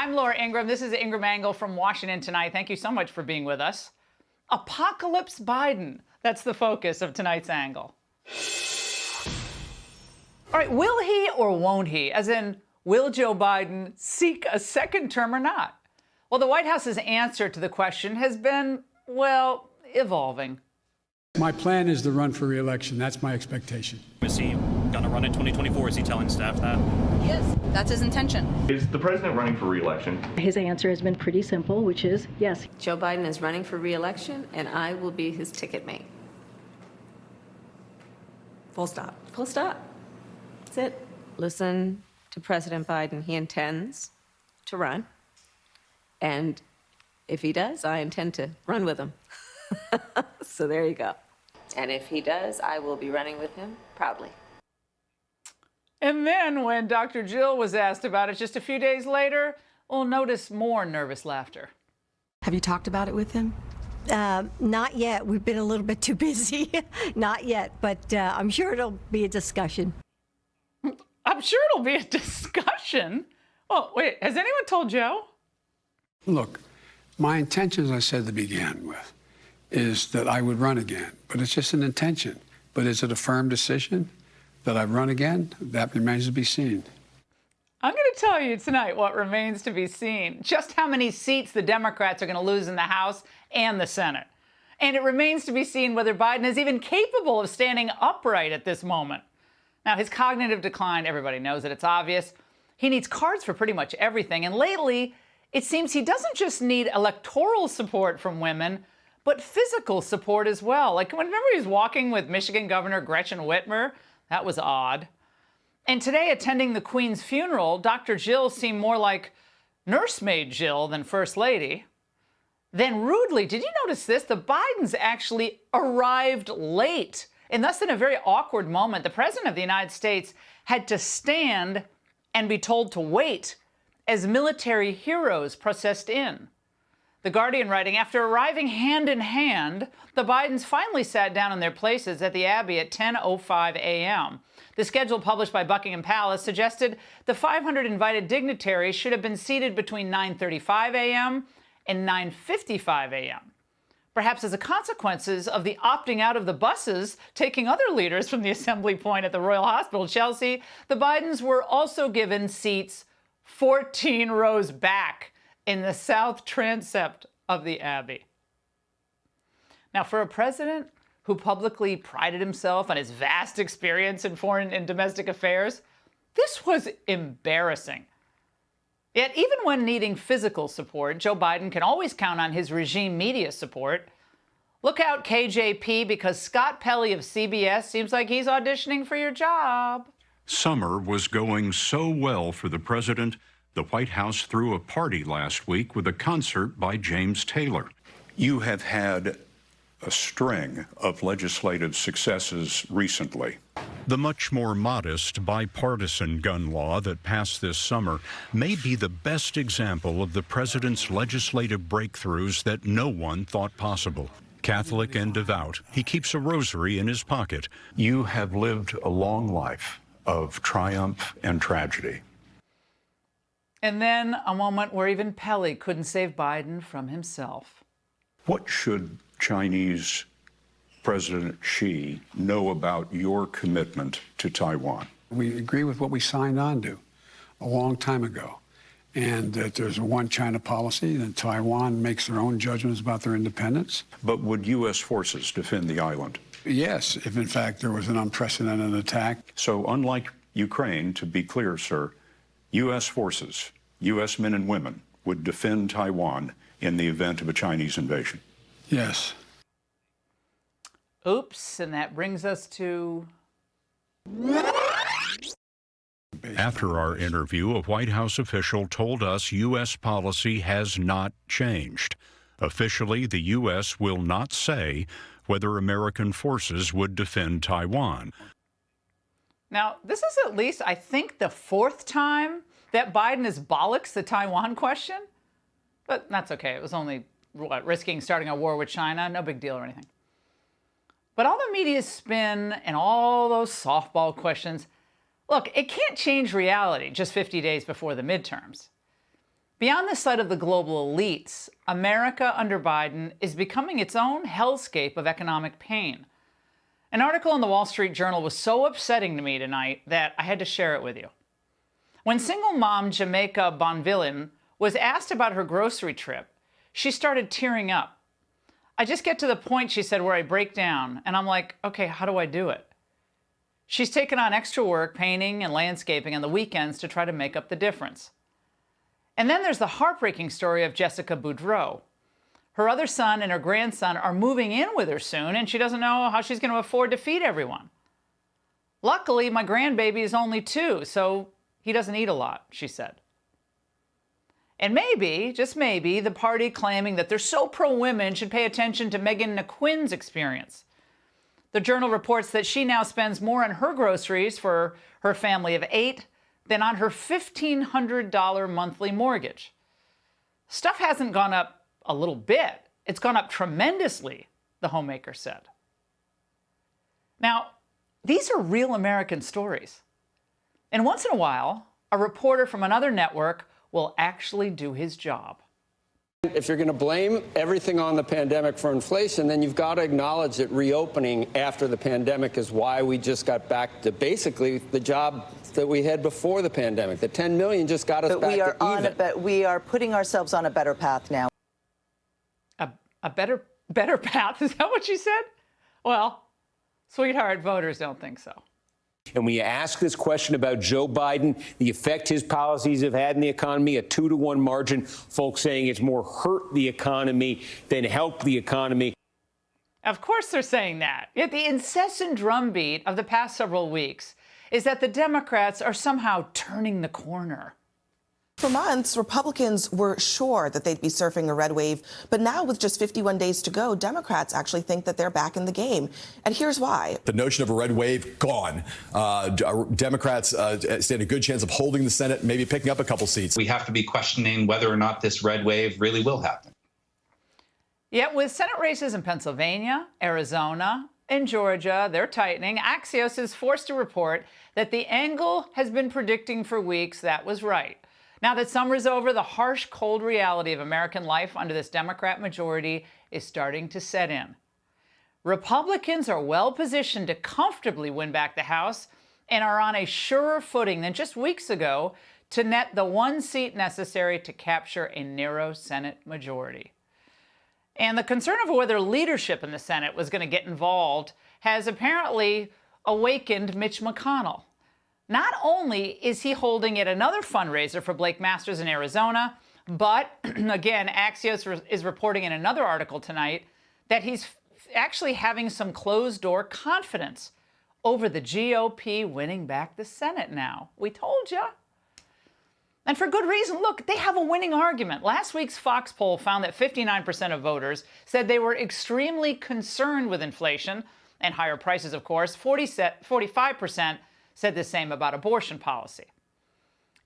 I'm Laura Ingraham. This is Ingraham Angle from Washington Tonight. Thank you so much for being with us. Apocalypse Biden. That's the focus of tonight's angle. All right, will he or won't he? As in, will Joe Biden seek a second term or not? Well, the White House's answer to the question has been, well, evolving. My plan is to run for re-election. That's my expectation. Is he going to run in 2024? Is he telling staff that? Yes, that's his intention. Is the president running for re-election? His answer has been pretty simple, which is yes. Joe Biden is running for re-election, and I will be his ticket mate. Full stop. Full stop. That's it. Listen to President Biden. He intends to run. And if he does, I intend to run with him. So there you go. And if he does, I will be running with him proudly. And then when Dr. Jill was asked about it just a few days later, we'll notice more nervous laughter. Have you talked about it with him? Not yet. We've been a little bit too busy. Not yet, but I'm sure it'll be a discussion. I'm sure it'll be a discussion. Oh, wait, has anyone told Joe? Look, my intention, as I said to begin with, is that I would run again. But it's just an intention. But is it a firm decision that I run again? That remains to be seen. I'm going to tell you tonight what remains to be seen. Just how many seats the Democrats are going to lose in the House and the Senate. And it remains to be seen whether Biden is even capable of standing upright at this moment. Now, his cognitive decline, everybody knows it, it's obvious. He needs cards for pretty much everything. And lately, it seems he doesn't just need electoral support from women, but physical support as well. Like, remember he was walking with Michigan Governor Gretchen Whitmer? That was odd. And today, attending the Queen's funeral, Dr. Jill seemed more like nursemaid Jill than First Lady. Then rudely, did you notice this? The Bidens actually arrived late. And thus, in a very awkward moment, the President of the United States had to stand and be told to wait as military heroes processed in. The Guardian writing, after arriving hand in hand, the Bidens finally sat down in their places at the Abbey at 10:05 a.m. The schedule published by Buckingham Palace suggested the 500 invited dignitaries should have been seated between 9:35 a.m. and 9:55 a.m. Perhaps as a consequence of the opting out of the buses taking other leaders from the assembly point at the Royal Hospital, Chelsea, the Bidens were also given seats 14 rows back in the south transept of the Abbey. Now, for a president who publicly prided himself on his vast experience in foreign and domestic affairs, this was embarrassing. Yet, even when needing physical support, Joe Biden can always count on his regime media support. Look out, KJP, because Scott Pelley of CBS seems like he's auditioning for your job. Summer was going so well for the president, the White House threw a party last week with a concert by James Taylor. You have had a string of legislative successes recently. The much more modest bipartisan gun law that passed this summer may be the best example of the president's legislative breakthroughs that no one thought possible. Catholic and devout, he keeps a rosary in his pocket. You have lived a long life of triumph and tragedy. And then a moment where even Pelley couldn't save Biden from himself. What should Chinese President Xi know about your commitment to Taiwan? We agree with what we signed on to a long time ago. And that there's a one China policy, and Taiwan makes their own judgments about their independence. But would U.S. forces defend the island? Yes, if in fact there was an unprecedented attack. So unlike Ukraine, to be clear, sir, U.S. forces, U.S. men and women, would defend Taiwan in the event of a Chinese invasion. Yes. Oops, and that brings us to... After our interview, a White House official told us U.S. policy has not changed. Officially, the U.S. will not say whether American forces would defend Taiwan. Now, this is at least, I think, the fourth time that Biden has bollocksed the Taiwan question. But that's okay. It was only, risking starting a war with China. No big deal or anything. But all the media spin and all those softball questions, look, it can't change reality just 50 days before the midterms. Beyond the sight of the global elites, America under Biden is becoming its own hellscape of economic pain. An article in the Wall Street Journal was so upsetting to me tonight that I had to share it with you. When single mom Jamaica Bonvillain was asked about her grocery trip, she started tearing up. I just get to the point, she said, where I break down, and I'm like, okay, how do I do it? She's taken on extra work, painting and landscaping on the weekends to try to make up the difference. And then there's the heartbreaking story of Jessica Boudreau. Her other son and her grandson are moving in with her soon, and she doesn't know how she's going to afford to feed everyone. Luckily, my grandbaby is only 2, so he doesn't eat a lot, she said. And maybe, just maybe, the party claiming that they're so pro-women should pay attention to Meghan McQuinn's experience. The Journal reports that she now spends more on her groceries for her family of 8 than on her $1,500 monthly mortgage. Stuff hasn't gone up a little bit. It's gone up tremendously, the Homemaker said. Now, these are real American stories. And once in a while, a reporter from another network will actually do his job. If you're going to blame everything on the pandemic for inflation, then you've got to acknowledge that reopening after the pandemic is why we just got back to basically the job that we had before the pandemic. The 10 million just got us back to even. But we are putting ourselves on a better path now. A better path? Is that what you said? Well, sweetheart, voters don't think so. And when you ask this question about Joe Biden, the effect his policies have had in the economy, a 2-to-1 margin, folks saying it's more hurt the economy than help the economy. Of course they're saying that. Yet the incessant drumbeat of the past several weeks is that the Democrats are somehow turning the corner. For months, Republicans were sure that they'd be surfing a red wave. But now, with just 51 days to go, Democrats actually think that they're back in the game. And here's why. The notion of a red wave, gone. Democrats stand a good chance of holding the Senate, maybe picking up a couple seats. We have to be questioning whether or not this red wave really will happen. Yet with Senate races in Pennsylvania, Arizona, and Georgia, they're tightening. Axios is forced to report that the Angle has been predicting for weeks that was right. Now that summer's over, the harsh, cold reality of American life under this Democrat majority is starting to set in. Republicans are well positioned to comfortably win back the House and are on a surer footing than just weeks ago to net the 1 seat necessary to capture a narrow Senate majority. And the concern over whether leadership in the Senate was going to get involved has apparently awakened Mitch McConnell. Not only is he holding yet another fundraiser for Blake Masters in Arizona, but again, Axios is reporting in another article tonight that he's actually having some closed-door confidence over the GOP winning back the Senate now. We told you. And for good reason. Look, they have a winning argument. Last week's Fox poll found that 59% of voters said they were extremely concerned with inflation and higher prices, of course. 45% said the same about abortion policy.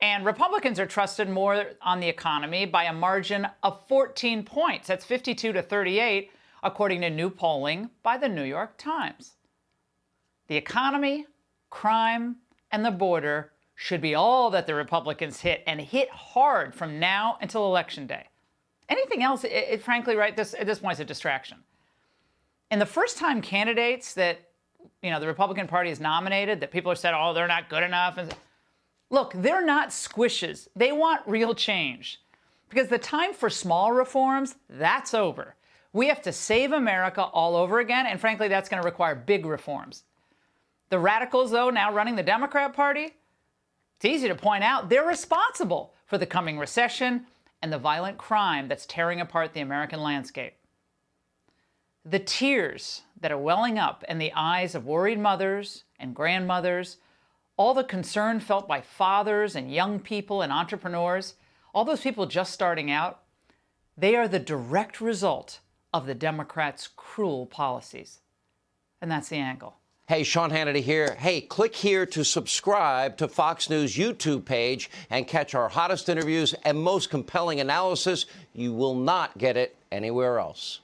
And Republicans are trusted more on the economy by a margin of 14 points. That's 52 to 38, according to new polling by the New York Times. The economy, crime, and the border should be all that the Republicans hit, and hit hard from now until Election Day. Anything else, frankly, right, at this point is a distraction. And the first-time candidates that the Republican Party has nominated, that people have said, oh, they're not good enough. And look, they're not squishes. They want real change. Because the time for small reforms, that's over. We have to save America all over again, and frankly, that's going to require big reforms. The radicals, though, now running the Democrat Party, it's easy to point out they're responsible for the coming recession and the violent crime that's tearing apart the American landscape. The tears that are welling up in the eyes of worried mothers and grandmothers, all the concern felt by fathers and young people and entrepreneurs, all those people just starting out, they are the direct result of the Democrats' cruel policies. And that's The Angle. Hey, Sean Hannity here. Hey, click here to subscribe to Fox News YouTube page and catch our hottest interviews and most compelling analysis. You will not get it anywhere else.